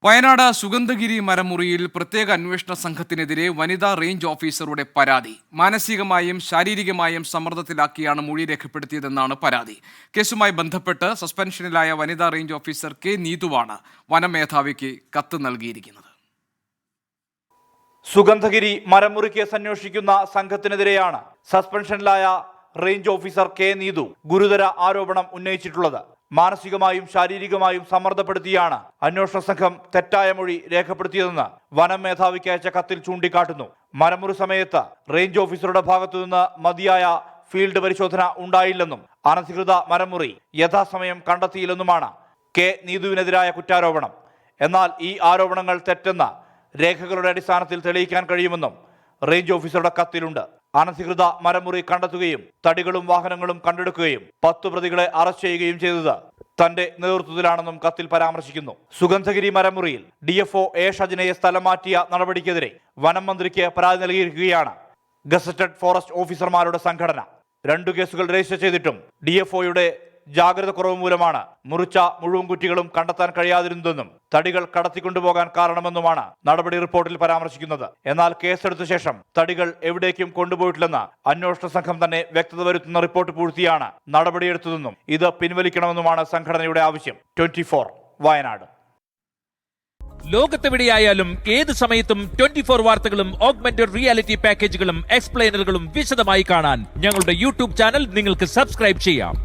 വയനാട് സുഗന്ധഗിരി മരമുറിയിൽ പ്രത്യേക അന്വേഷണ സംഘത്തിനെതിരെ വനിതാ റേഞ്ച് ഓഫീസറുടെ പരാതി. മാനസികമായും ശാരീരികമായും സമ്മർദ്ദത്തിലാക്കിയാണ് മൊഴി രേഖപ്പെടുത്തിയതെന്നാണ് പരാതി. കേസുമായി ബന്ധപ്പെട്ട് സസ്പെൻഷനിലായ വനിതാ റേഞ്ച് ഓഫീസർ കെ നീതുവാണ് വനം മേധാവിക്ക് കത്ത് നൽകിയിരിക്കുന്നത്. സുഗന്ധഗിരി മരമുറി കേസ് അന്വേഷിക്കുന്ന സംഘത്തിനെതിരെയാണ് സസ്പെൻഷനിലായ റേഞ്ച് ഓഫീസർ കെ നീതു ഗുരുതര ആരോപണം ഉന്നയിച്ചിട്ടുള്ളത്. മാനസികമായും ശാരീരികമായും സമ്മർദ്ദപ്പെടുത്തിയാണ് അന്വേഷണ സംഘം തെറ്റായ മൊഴി രേഖപ്പെടുത്തിയതെന്ന് വനം മേധാവിക്ക് അയച്ച കത്തിൽ ചൂണ്ടിക്കാട്ടുന്നു. മരമുറി സമയത്ത് റേഞ്ച് ഓഫീസറുടെ ഭാഗത്തുനിന്ന് മതിയായ ഫീൽഡ് പരിശോധന ഉണ്ടായില്ലെന്നും അനധികൃത മരമുറി യഥാസമയം കണ്ടെത്തിയില്ലെന്നുമാണ് കെ നീതുവിനെതിരായ കുറ്റാരോപണം. എന്നാൽ ഈ ആരോപണങ്ങൾ തെറ്റെന്ന് രേഖകളുടെ അടിസ്ഥാനത്തിൽ തെളിയിക്കാൻ കഴിയുമെന്നും റേഞ്ച് ഓഫീസറുടെ കത്തിലുണ്ട്. അനധികൃത മരമുറി കണ്ടെത്തുകയും തടികളും വാഹനങ്ങളും കണ്ടെടുക്കുകയും 10 പ്രതികളെ അറസ്റ്റ് ചെയ്യുകയും ചെയ്തത് തന്റെ നേതൃത്വത്തിലാണെന്നും കത്തിൽ പരാമർശിക്കുന്നു. സുഗന്ധഗിരി മരമുറിയിൽ DFO എ ഷജിനയെ സ്ഥലം മാറ്റിയ നടപടിക്കെതിരെ വനം മന്ത്രിക്ക് പരാതി നൽകിയിരിക്കുകയാണ് ഗസറ്റഡ് ഫോറസ്റ്റ് ഓഫീസർമാരുടെ സംഘടന. 2 കേസുകൾ രജിസ്റ്റർ ചെയ്തിട്ടും DFOയുടെ ജാഗ്രത കുറവ് മൂലമാണ് മുറിച്ച മുഴുവൻ കുറ്റികളും കണ്ടെത്താൻ കഴിയാതിരുന്നതെന്നും തടികൾ കടത്തിക്കൊണ്ടുപോകാൻ കാരണമെന്നുമാണ് നടപടി റിപ്പോർട്ടിൽ പരാമർശിക്കുന്നത്. എന്നാൽ കേസെടുത്ത ശേഷം തടികൾ എവിടേക്കും കൊണ്ടുപോയിട്ടില്ലെന്ന് അന്വേഷണ സംഘം തന്നെ വ്യക്തത വരുത്തുന്ന റിപ്പോർട്ട് പൂഴ്ത്തിയാണ് നടപടിയെടുത്തതെന്നും ഇത് പിൻവലിക്കണമെന്നുമാണ് സംഘടനയുടെ ആവശ്യം. 24 വയനാട്. ലോകത്തെവിടെയായാലും ഏത് സമയത്തും 24 വാർത്തകളും ഓഗ്മെന്റഡ് റിയാലിറ്റി പാക്കേജുകളും എക്സ്പ്ലെയിനറുകളും വിശദമായി കാണാൻ ഞങ്ങളുടെ യൂട്യൂബ് ചാനൽ നിങ്ങൾക്ക് സബ്സ്ക്രൈബ് ചെയ്യാം.